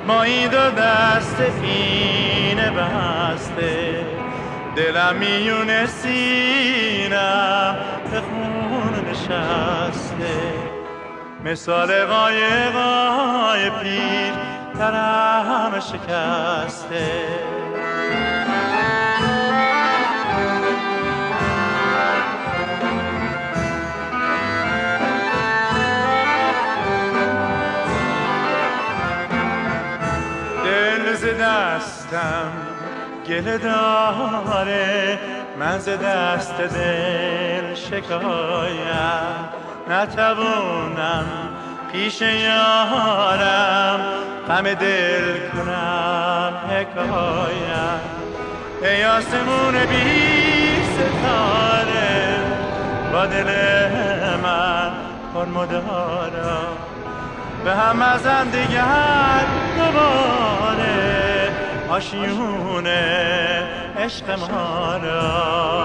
مایی دو دست اینه بسته، دلم میونه سینم به خون نشسته، مثال قایقای پیر ترم شکسته. دل ز دستم گله داره، من ز دست دل شکایم، نتوانم پیش یارم غم دل کنم حکایم. ای آسمون بی ستاره با دل من پر مدارا، به هم ازن دیگر دوباره آشیون عشق ما را.